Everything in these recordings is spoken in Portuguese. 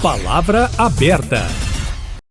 Palavra aberta.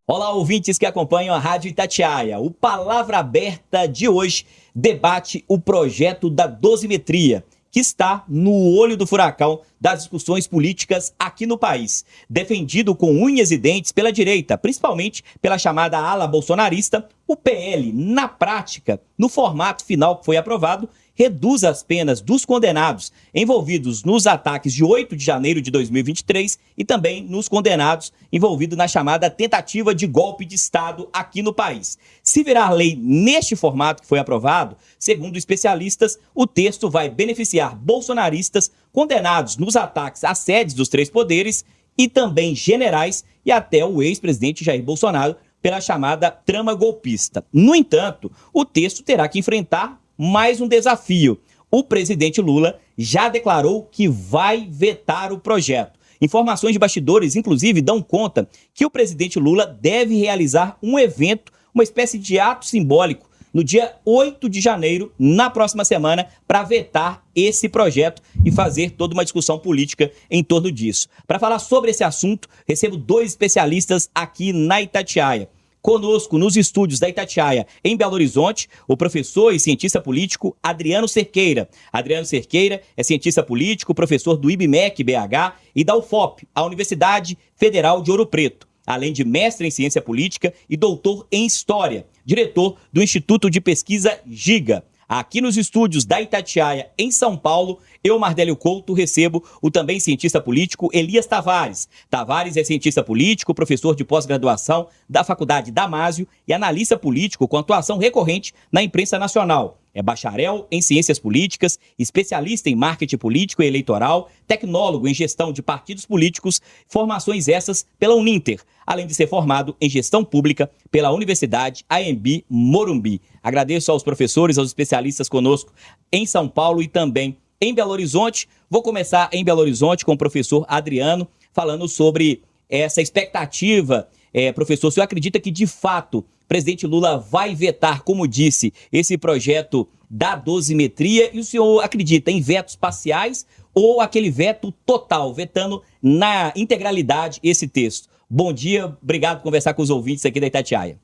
Olá, ouvintes que acompanham a Rádio Itatiaia. O Palavra Aberta de hoje debate o projeto da dosimetria, que está no olho do furacão das discussões políticas aqui no país. Defendido com unhas e dentes pela direita, principalmente pela chamada ala bolsonarista, o PL, na prática, no formato final que foi aprovado, reduz as penas dos condenados envolvidos nos ataques de 8 de janeiro de 2023 e também nos condenados envolvidos na chamada tentativa de golpe de Estado aqui no país. Se virar lei neste formato que foi aprovado, segundo especialistas, o texto vai beneficiar bolsonaristas condenados nos ataques às sedes dos três poderes e também generais e até o ex-presidente Jair Bolsonaro pela chamada trama golpista. No entanto, o texto terá que enfrentar mais um desafio. O presidente Lula já declarou que vai vetar o projeto. Informações de bastidores, inclusive, dão conta que o presidente Lula deve realizar um evento, uma espécie de ato simbólico, no dia 8 de janeiro, na próxima semana, para vetar esse projeto e fazer toda uma discussão política em torno disso. Para falar sobre esse assunto, recebo dois especialistas aqui na Itatiaia. Conosco, nos estúdios da Itatiaia, em Belo Horizonte, o professor e cientista político Adriano Cerqueira. Adriano Cerqueira é cientista político, professor do IBMEC BH e da UFOP, a Universidade Federal de Ouro Preto, além de mestre em ciência política e doutor em história, diretor do Instituto de Pesquisa GIGA. Aqui nos estúdios da Itatiaia, em São Paulo, eu, Mardélio Couto, recebo o também cientista político Elias Tavares. Tavares é cientista político, professor de pós-graduação da Faculdade Damásio e analista político com atuação recorrente na imprensa nacional. É bacharel em ciências políticas, especialista em marketing político e eleitoral, tecnólogo em gestão de partidos políticos, formações essas pela Uninter, além de ser formado em gestão pública pela Universidade AMB Morumbi. Agradeço aos professores, aos especialistas conosco em São Paulo e também em Belo Horizonte. Vou começar em Belo Horizonte com o professor Adriano, falando sobre essa expectativa. Professor, o senhor acredita que, de fato, o presidente Lula vai vetar, como disse, esse projeto da dosimetria? E o senhor acredita em vetos parciais ou aquele veto total, vetando na integralidade esse texto? Bom dia, obrigado por conversar com os ouvintes aqui da Itatiaia.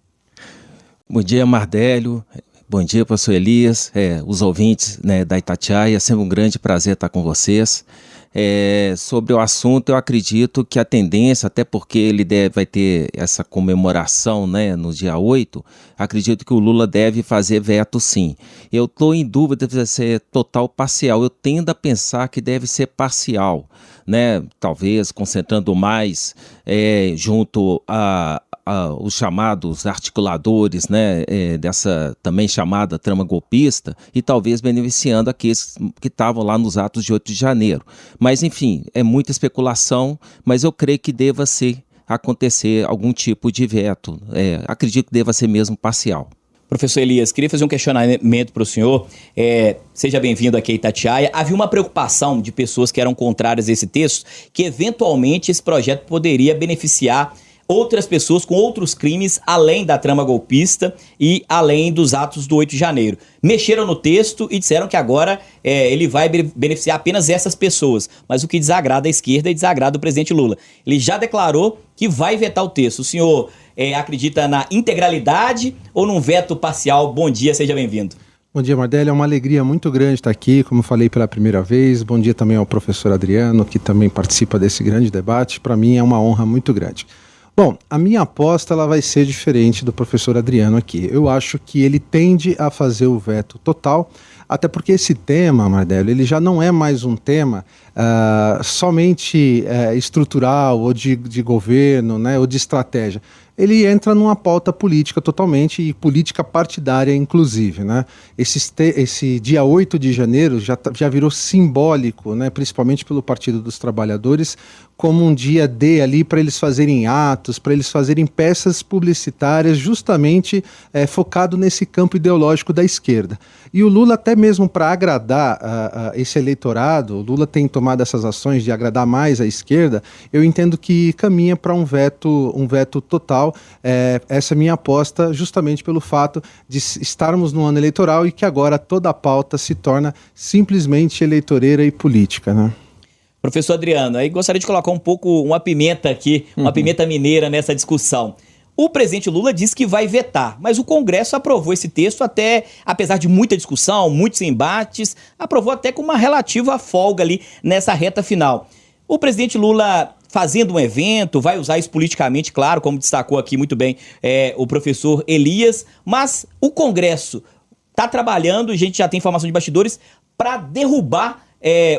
Bom dia, Mardélio. Bom dia, professor Elias, os ouvintes, da Itatiaia. É sempre um grande prazer estar com vocês. Sobre o assunto, eu acredito que a tendência, até porque ele vai ter essa comemoração, no dia 8, acredito que o Lula deve fazer veto sim. Eu estou em dúvida se deve ser total ou parcial. Eu tendo a pensar que deve ser parcial, talvez concentrando mais junto os chamados articuladores, dessa também chamada trama golpista, e talvez beneficiando aqueles que estavam lá nos atos de 8 de janeiro. Mas, enfim, é muita especulação, mas eu creio que deva acontecer algum tipo de veto. Acredito que deva ser mesmo parcial. Professor Elias, queria fazer um questionamento para o senhor. Seja bem-vindo aqui a Itatiaia. Havia uma preocupação de pessoas que eram contrárias a esse texto, que eventualmente esse projeto poderia beneficiar outras pessoas com outros crimes, além da trama golpista e além dos atos do 8 de janeiro. Mexeram no texto e disseram que agora ele vai beneficiar apenas essas pessoas. Mas o que desagrada a esquerda e desagrada o presidente Lula. Ele já declarou que vai vetar o texto. O senhor acredita na integralidade ou num veto parcial? Bom dia, seja bem-vindo. Bom dia, Mardélio. É uma alegria muito grande estar aqui, como falei pela primeira vez. Bom dia também ao professor Adriano, que também participa desse grande debate. Para mim é uma honra muito grande. Bom, a minha aposta ela vai ser diferente do professor Adriano aqui. Eu acho que ele tende a fazer o veto total, até porque esse tema, Mardélio, ele já não é mais um tema somente estrutural ou de governo, ou de estratégia. Ele entra numa pauta política totalmente e política partidária, inclusive, Esse dia 8 de janeiro já virou simbólico, principalmente pelo Partido dos Trabalhadores, como um dia D ali para eles fazerem atos, para eles fazerem peças publicitárias justamente focado nesse campo ideológico da esquerda. E o Lula, até mesmo para agradar esse eleitorado, o Lula tem tomado essas ações de agradar mais a esquerda, eu entendo que caminha para um veto total. Essa é a minha aposta, justamente pelo fato de estarmos no ano eleitoral e que agora toda a pauta se torna simplesmente eleitoreira e política, Professor Adriano, aí gostaria de colocar um pouco uma pimenta aqui, uma pimenta mineira nessa discussão. O presidente Lula disse que vai vetar, mas o Congresso aprovou esse texto até, apesar de muita discussão, muitos embates, aprovou até com uma relativa folga ali nessa reta final. O presidente Lula fazendo um evento, vai usar isso politicamente, claro, como destacou aqui muito bem o professor Elias, mas o Congresso está trabalhando, a gente já tem informação de bastidores, para derrubar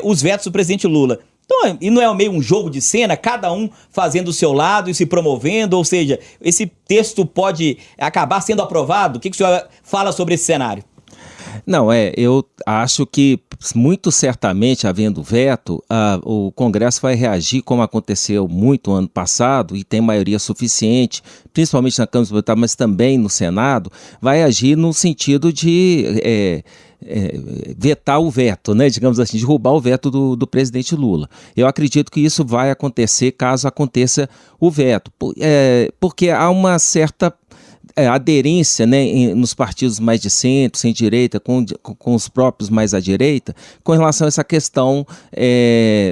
os vetos do presidente Lula. Então, e não é meio um jogo de cena, cada um fazendo o seu lado e se promovendo, ou seja, esse texto pode acabar sendo aprovado? O que o senhor fala sobre esse cenário? Não, eu acho que muito certamente, havendo veto, o Congresso vai reagir como aconteceu muito ano passado e tem maioria suficiente, principalmente na Câmara dos Deputados, mas também no Senado, vai agir no sentido de vetar o veto, né? Digamos assim, derrubar o veto do presidente Lula. Eu acredito que isso vai acontecer caso aconteça o veto, porque há uma certa aderência, né, nos partidos mais de centro, centro-direita, com os próprios mais à direita, com relação a essa questão,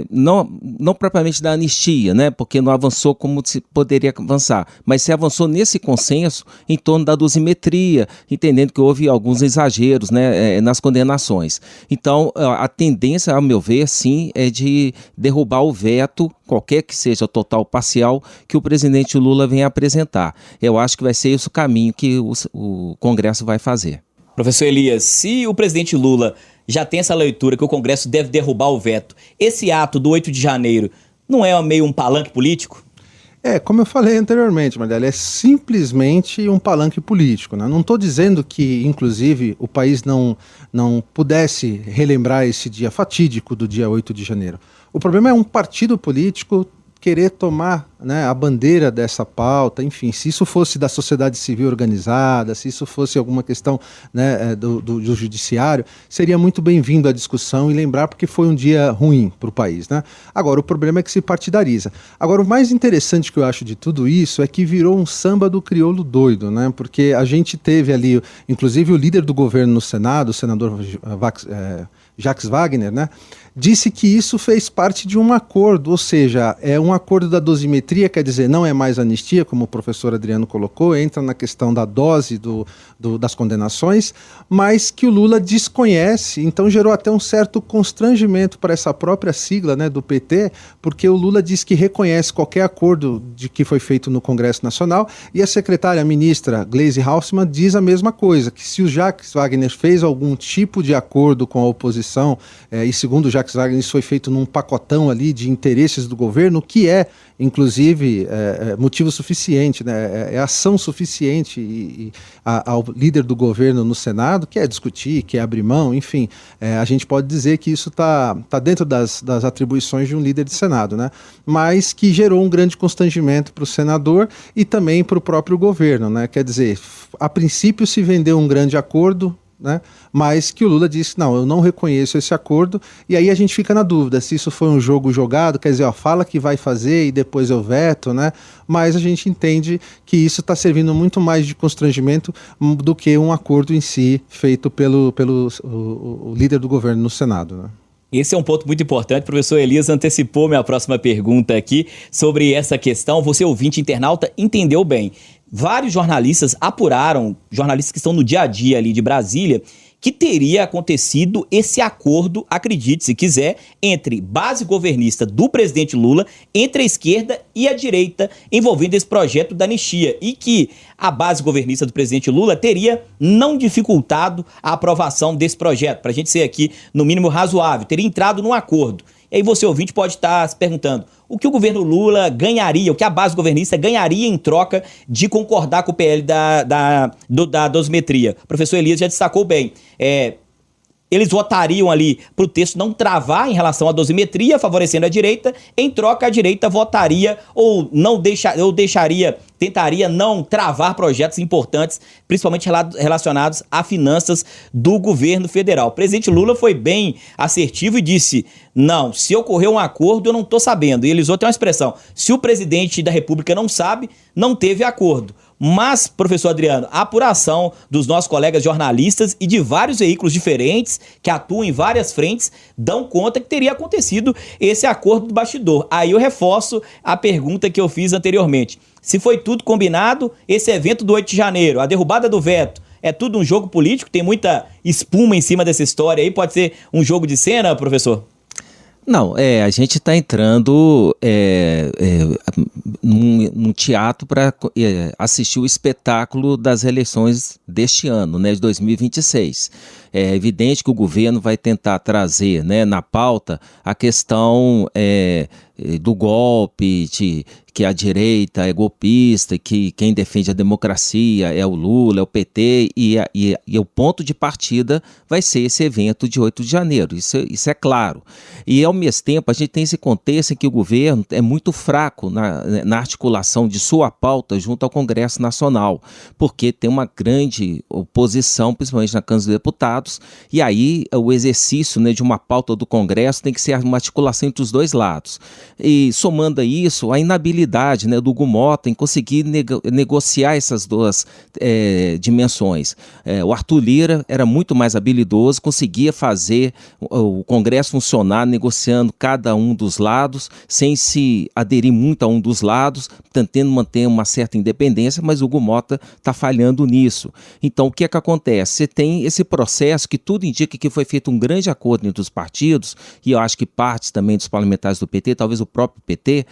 não propriamente da anistia, né, porque não avançou como se poderia avançar, mas se avançou nesse consenso em torno da dosimetria, entendendo que houve alguns exageros, né, nas condenações. Então, a tendência, ao meu ver, sim, é de derrubar o veto, qualquer que seja total ou parcial, que o presidente Lula venha apresentar. Eu acho que vai ser esse o caminho que o Congresso vai fazer. Professor Elias, se o presidente Lula já tem essa leitura que o Congresso deve derrubar o veto, esse ato do 8 de janeiro não é meio um palanque político? Como eu falei anteriormente, Mardelli, é simplesmente um palanque político, né? Não estou dizendo que, inclusive, o país não pudesse relembrar esse dia fatídico do dia 8 de janeiro. O problema é um partido político querer tomar, né, a bandeira dessa pauta, enfim, se isso fosse da sociedade civil organizada, se isso fosse alguma questão, né, do judiciário, seria muito bem-vindo a discussão e lembrar porque foi um dia ruim para o país, né? Agora, o problema é que se partidariza. Agora, o mais interessante que eu acho de tudo isso é que virou um samba do crioulo doido, né? Porque a gente teve ali, inclusive o líder do governo no Senado, o senador Jacques Wagner, né, disse que isso fez parte de um acordo, ou seja, é um acordo da dosimetria, quer dizer, não é mais anistia, como o professor Adriano colocou, entra na questão da dose das condenações, mas que o Lula desconhece, então gerou até um certo constrangimento para essa própria sigla, né, do PT, porque o Lula diz que reconhece qualquer acordo de que foi feito no Congresso Nacional, e a secretária, a ministra Gleisi Halsmann, diz a mesma coisa, que se o Jacques Wagner fez algum tipo de acordo com a oposição, e segundo o Jacques Wagner, isso foi feito num pacotão ali de interesses do governo, que é, inclusive, motivo suficiente, né? É ação suficiente ao líder do governo no Senado, que é discutir, que é abrir mão, enfim, a gente pode dizer que isso está dentro das atribuições de um líder de Senado, né? Mas que gerou um grande constrangimento para o senador e também para o próprio governo, né? Quer dizer, a princípio se vendeu um grande acordo, né? Mas que o Lula disse, não, eu não reconheço esse acordo, e aí a gente fica na dúvida se isso foi um jogo jogado, quer dizer, fala que vai fazer e depois eu veto, né? Mas a gente entende que isso está servindo muito mais de constrangimento do que um acordo em si feito pelo líder do governo no Senado, né? Esse é um ponto muito importante. O professor Elias antecipou minha próxima pergunta aqui sobre essa questão. Você, ouvinte internauta, entendeu bem. Vários jornalistas apuraram, jornalistas que estão no dia a dia ali de Brasília, que teria acontecido esse acordo, acredite se quiser, entre base governista do presidente Lula, entre a esquerda e a direita, envolvendo esse projeto da anistia, e que a base governista do presidente Lula teria não dificultado a aprovação desse projeto, para a gente ser aqui, no mínimo, razoável, teria entrado num acordo. E aí você, ouvinte, pode estar se perguntando o que o governo Lula ganharia, o que a base governista ganharia em troca de concordar com o PL da dosimetria. O professor Elias já destacou bem. Eles votariam ali para o texto não travar em relação à dosimetria, favorecendo a direita. Em troca, a direita votaria ou tentaria não travar projetos importantes, principalmente relacionados a finanças do governo federal. O presidente Lula foi bem assertivo e disse, não, se ocorreu um acordo, eu não estou sabendo. E ele usou até uma expressão, se o presidente da República não sabe, não teve acordo. Mas, professor Adriano, a apuração dos nossos colegas jornalistas e de vários veículos diferentes que atuam em várias frentes dão conta que teria acontecido esse acordo do bastidor. Aí eu reforço a pergunta que eu fiz anteriormente. Se foi tudo combinado, esse evento do 8 de janeiro, a derrubada do veto, é tudo um jogo político? Tem muita espuma em cima dessa história aí? Pode ser um jogo de cena, professor? Não, a gente está entrando num teatro para assistir o espetáculo das eleições deste ano, né, de 2026. É evidente que o governo vai tentar trazer, né, na pauta a questão do golpe, que a direita é golpista, que quem defende a democracia é o Lula, é o PT, e o ponto de partida vai ser esse evento de 8 de janeiro, isso é claro. E ao mesmo tempo a gente tem esse contexto em que o governo é muito fraco na articulação de sua pauta junto ao Congresso Nacional, porque tem uma grande oposição, principalmente na Câmara dos Deputados, e aí o exercício, né, de uma pauta do Congresso tem que ser uma articulação entre os dois lados. E somando a isso, a inabilidade, né, do Hugo Mota em conseguir negociar essas duas dimensões. O Arthur Lira era muito mais habilidoso, conseguia fazer o Congresso funcionar negociando cada um dos lados, sem se aderir muito a um dos lados, tentando manter uma certa independência, mas o Hugo Mota está falhando nisso. Então, o que é que acontece? Você tem esse processo que tudo indica que foi feito um grande acordo entre os partidos, e eu acho que partes também dos parlamentares do PT, talvez o próprio PT,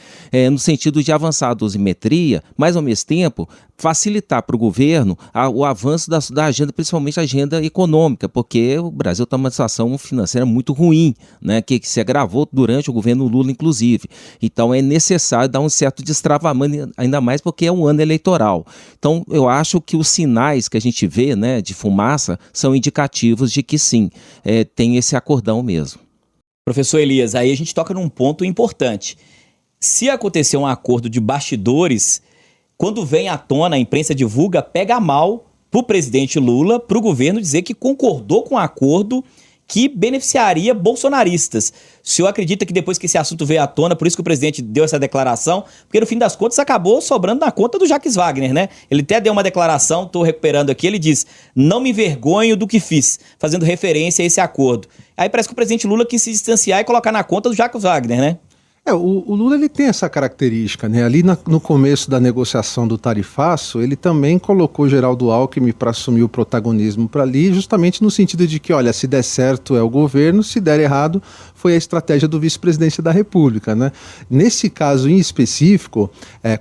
no sentido de avançar a dosimetria, mas ao mesmo tempo facilitar para o governo o avanço da agenda, principalmente a agenda econômica, porque o Brasil está numa situação financeira muito ruim, né, que se agravou durante o governo Lula, inclusive. Então é necessário dar um certo destravamento, ainda mais porque é um ano eleitoral. Então eu acho que os sinais que a gente vê, né, de fumaça são indicativos de que sim, tem esse acordão mesmo. Professor Elias, aí a gente toca num ponto importante. Se acontecer um acordo de bastidores, quando vem à tona, a imprensa divulga, pega mal para o presidente Lula, para o governo dizer que concordou com um acordo que beneficiaria bolsonaristas. O senhor acredita que depois que esse assunto veio à tona, por isso que o presidente deu essa declaração, porque no fim das contas acabou sobrando na conta do Jacques Wagner, né? Ele até deu uma declaração, estou recuperando aqui, ele diz, não me envergonho do que fiz, fazendo referência a esse acordo. Aí parece que o presidente Lula quis se distanciar e colocar na conta do Jacques Wagner, né? O Lula ele tem essa característica, né? Ali no começo da negociação do tarifaço, ele também colocou Geraldo Alckmin para assumir o protagonismo para ali, justamente no sentido de que, olha, se der certo é o governo, se der errado foi a estratégia do vice-presidente da República, né? Nesse caso em específico,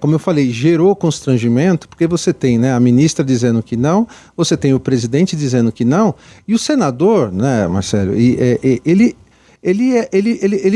como eu falei, gerou constrangimento, porque você tem, né, a ministra dizendo que não, você tem o presidente dizendo que não, e o senador, né, Marcelo, ele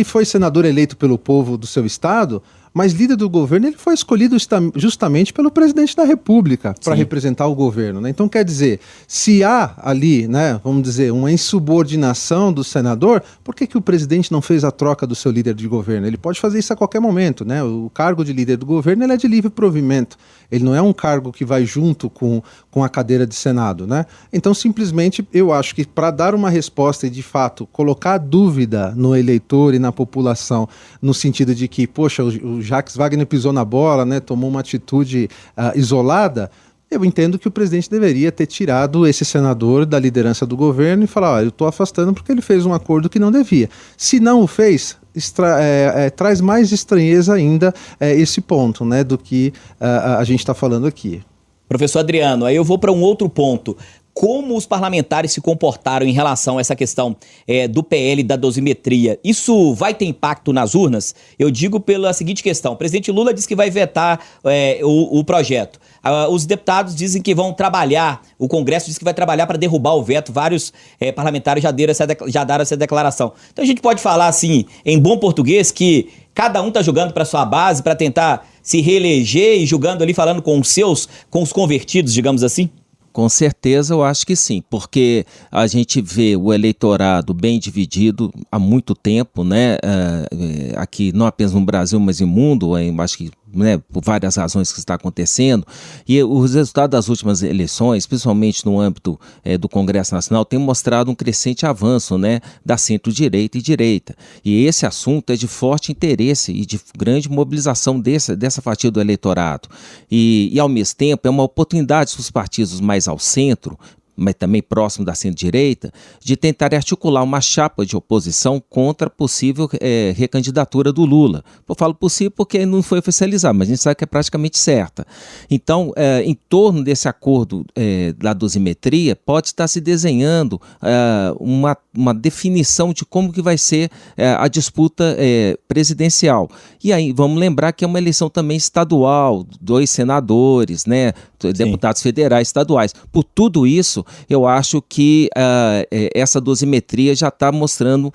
foi senador eleito pelo povo do seu estado, mas líder do governo ele foi escolhido justamente pelo presidente da República para representar o governo, né? Então, quer dizer, se há ali, né, vamos dizer, uma insubordinação do senador, por que o presidente não fez a troca do seu líder de governo? Ele pode fazer isso a qualquer momento, né? O cargo de líder do governo ele é de livre provimento. Ele não é um cargo que vai junto com a cadeira de Senado, né? Então, simplesmente, eu acho que para dar uma resposta e, de fato, colocar dúvida no eleitor e na população, no sentido de que, poxa, o Jacques Wagner pisou na bola, né, tomou uma atitude isolada, eu entendo que o presidente deveria ter tirado esse senador da liderança do governo e falar, olha, eu estou afastando porque ele fez um acordo que não devia. Se não o fez, traz mais estranheza ainda esse ponto, né, do que a gente está falando aqui. Professor Adriano, aí eu vou para um outro ponto. Como os parlamentares se comportaram em relação a essa questão do PL da dosimetria? Isso vai ter impacto nas urnas? Eu digo pela seguinte questão. O presidente Lula diz que vai vetar o projeto. Os deputados dizem que vão trabalhar, o Congresso diz que vai trabalhar para derrubar o veto. Vários parlamentares já deram essa declaração. Então a gente pode falar assim, em bom português, que cada um está jogando para sua base para tentar se reeleger e jogando ali, falando com os convertidos, digamos assim? Com certeza eu acho que sim, porque a gente vê o eleitorado bem dividido há muito tempo, né? Aqui não apenas no Brasil, mas no mundo, acho que né, por várias razões que está acontecendo, e os resultados das últimas eleições, principalmente no âmbito do Congresso Nacional, têm mostrado um crescente avanço, né, da centro-direita e direita. E esse assunto é de forte interesse e de grande mobilização dessa fatia do eleitorado. E ao mesmo tempo, é uma oportunidade para os partidos mais ao centro, mas também próximo da centro-direita, de tentar articular uma chapa de oposição contra a possível recandidatura do Lula. Eu falo possível porque não foi oficializado, mas a gente sabe que é praticamente certa. Então, em torno desse acordo da dosimetria, pode estar se desenhando uma definição de como que vai ser a disputa presidencial. E aí, vamos lembrar que é uma eleição também estadual, 2 senadores, né, deputados federais, estaduais. Por tudo isso, eu acho que essa dosimetria já está mostrando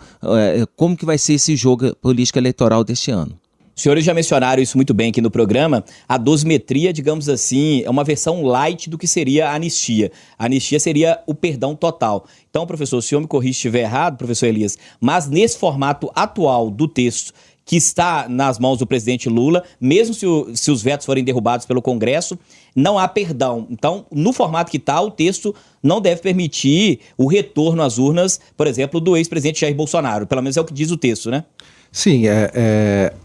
como que vai ser esse jogo político eleitoral deste ano. Os senhores já mencionaram isso muito bem aqui no programa. A dosimetria, digamos assim, é uma versão light do que seria a anistia. A anistia seria o perdão total. Então, professor, se eu me corrija se estiver errado, professor Elias, mas nesse formato atual do texto, que está nas mãos do presidente Lula, mesmo se os vetos forem derrubados pelo Congresso, não há perdão. Então, no formato que está, o texto não deve permitir o retorno às urnas, por exemplo, do ex-presidente Jair Bolsonaro. Pelo menos é o que diz o texto, né? Sim,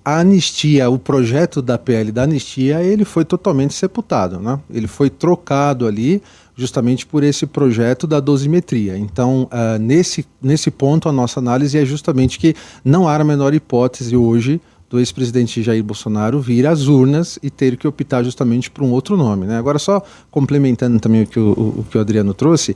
a anistia, o projeto da PL da anistia, ele foi totalmente sepultado, né? Ele foi trocado ali justamente por esse projeto da dosimetria. Então, nesse ponto, a nossa análise é justamente que não há a menor hipótese hoje do ex-presidente Jair Bolsonaro vir às urnas e ter que optar justamente por um outro nome, né? Agora, só complementando também o que o Adriano trouxe,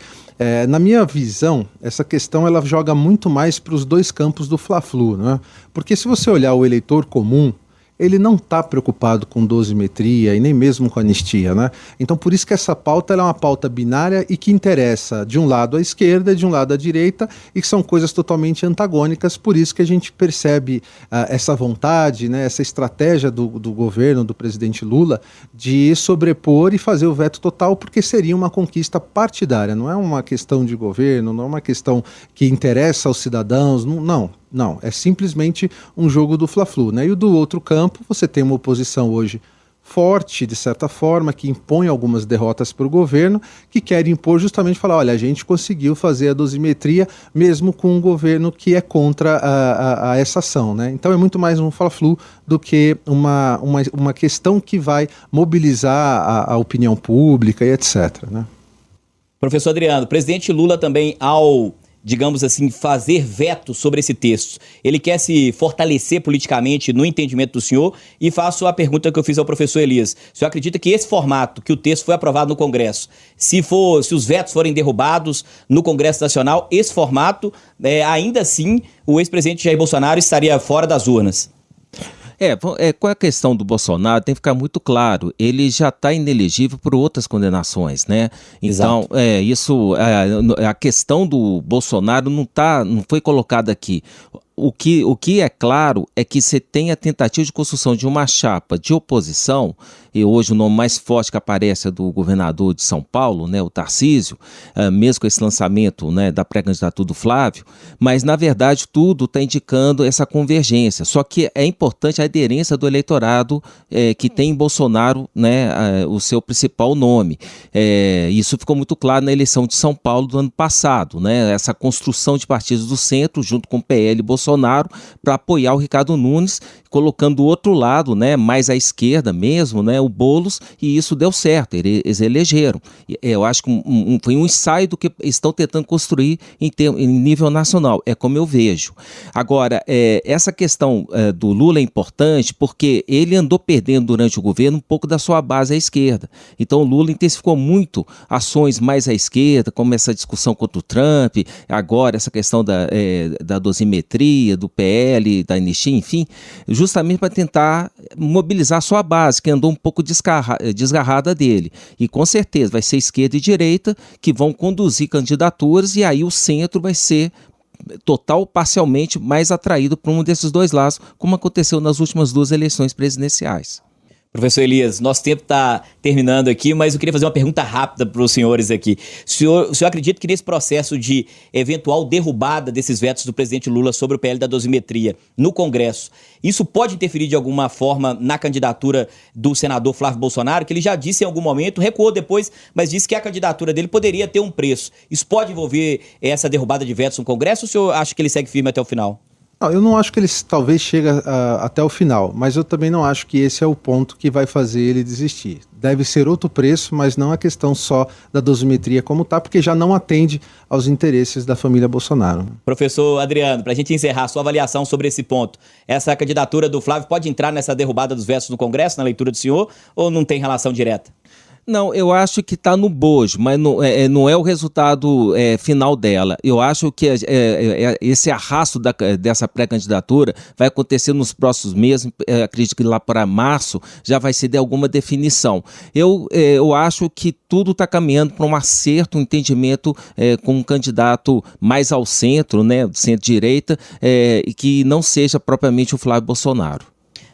na minha visão, essa questão ela joga muito mais para os dois campos do Fla-Flu, né? Porque se você olhar o eleitor comum, ele não está preocupado com dosimetria e nem mesmo com anistia, né? Então, por isso que essa pauta ela é uma pauta binária e que interessa de um lado à esquerda, de um lado à direita, e que são coisas totalmente antagônicas. Por isso que a gente percebe essa vontade, né, essa estratégia do governo, do presidente Lula, de sobrepor e fazer o veto total, porque seria uma conquista partidária, não é uma questão de governo, não é uma questão que interessa aos cidadãos, não, é simplesmente um jogo do Fla-Flu, né? E do outro campo, você tem uma oposição hoje forte, de certa forma, que impõe algumas derrotas para o governo, que quer impor justamente falar, olha, a gente conseguiu fazer a dosimetria mesmo com um governo que é contra a essa ação, né? Então é muito mais um Fla-Flu do que uma questão que vai mobilizar a opinião pública e etc, né? Professor Adriano, o presidente Lula também, ao, digamos assim, fazer veto sobre esse texto, ele quer se fortalecer politicamente no entendimento do senhor? E faço a pergunta que eu fiz ao professor Elias. O senhor acredita que esse formato, que o texto foi aprovado no Congresso, se os vetos forem derrubados no Congresso Nacional, esse formato, ainda assim, o ex-presidente Jair Bolsonaro estaria fora das urnas? Com a questão do Bolsonaro, tem que ficar muito claro, ele já está inelegível por outras condenações, né? Então, a questão do Bolsonaro não foi colocada aqui. O que é claro é que você tem a tentativa de construção de uma chapa de oposição, e hoje o nome mais forte que aparece é do governador de São Paulo, né, o Tarcísio, mesmo com esse lançamento, né, da pré-candidatura do Flávio, mas na verdade tudo está indicando essa convergência, só que é importante a aderência do eleitorado que tem em Bolsonaro, né, o seu principal nome. Isso ficou muito claro na eleição de São Paulo do ano passado, né, essa construção de partidos do centro junto com o PL e Bolsonaro para apoiar o Ricardo Nunes, colocando do outro lado, né, mais à esquerda mesmo, né, o Boulos, e isso deu certo, eles elegeram. Eu acho que foi um ensaio do que estão tentando construir em nível nacional, é como eu vejo. Agora, essa questão do Lula é importante porque ele andou perdendo durante o governo um pouco da sua base à esquerda. Então o Lula intensificou muito ações mais à esquerda, como essa discussão contra o Trump, agora essa questão da dosimetria, do PL, da anistia, enfim, justamente para tentar mobilizar a sua base, que andou um pouco desgarrada dele. E com certeza vai ser esquerda e direita que vão conduzir candidaturas, e aí o centro vai ser total ou parcialmente mais atraído por um desses dois lados, como aconteceu nas últimas 2 eleições presidenciais. Professor Elias, nosso tempo está terminando aqui, mas eu queria fazer uma pergunta rápida para os senhores aqui. O senhor acredita que nesse processo de eventual derrubada desses vetos do presidente Lula sobre o PL da dosimetria no Congresso, isso pode interferir de alguma forma na candidatura do senador Flávio Bolsonaro, que ele já disse em algum momento, recuou depois, mas disse que a candidatura dele poderia ter um preço. Isso pode envolver essa derrubada de vetos no Congresso ou o senhor acha que ele segue firme até o final? Não, eu não acho que ele talvez chegue até o final, mas eu também não acho que esse é o ponto que vai fazer ele desistir. Deve ser outro preço, mas não a questão só da dosimetria como está, porque já não atende aos interesses da família Bolsonaro. Professor Adriano, para a gente encerrar, sua avaliação sobre esse ponto. Essa candidatura do Flávio pode entrar nessa derrubada dos vetos no Congresso, na leitura do senhor, ou não tem relação direta? Não, eu acho que está no bojo, mas não é o resultado final dela. Eu acho que esse arrasto dessa pré-candidatura vai acontecer nos próximos meses. Acredito que lá para março já vai se dar alguma definição. Eu acho que tudo está caminhando para um acerto, um entendimento com um candidato mais ao centro, né, centro-direita, e que não seja propriamente o Flávio Bolsonaro.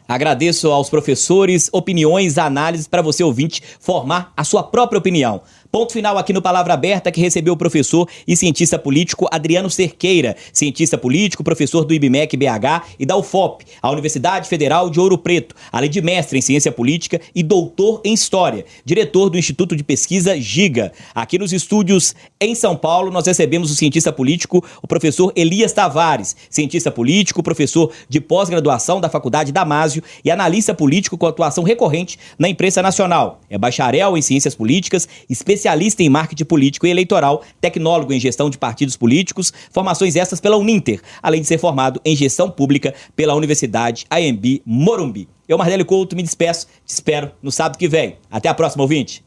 Agradeço aos professores, opiniões, análises para você ouvinte formar a sua própria opinião. Ponto final aqui no Palavra Aberta, que recebeu o professor e cientista político Adriano Cerqueira, cientista político, professor do IBMEC BH e da UFOP, a Universidade Federal de Ouro Preto, além de mestre em ciência política e doutor em história, diretor do Instituto de Pesquisa Giga. Aqui nos estúdios em São Paulo, nós recebemos o cientista político, o professor Elias Tavares, cientista político, professor de pós-graduação da Faculdade Damásio e analista político com atuação recorrente na imprensa nacional. É bacharel em ciências políticas, especialista em marketing político e eleitoral, tecnólogo em gestão de partidos políticos, formações essas pela Uninter, além de ser formado em gestão pública pela Universidade AMB Morumbi. Eu, Mardélio Couto, me despeço, te espero no sábado que vem. Até a próxima, ouvinte!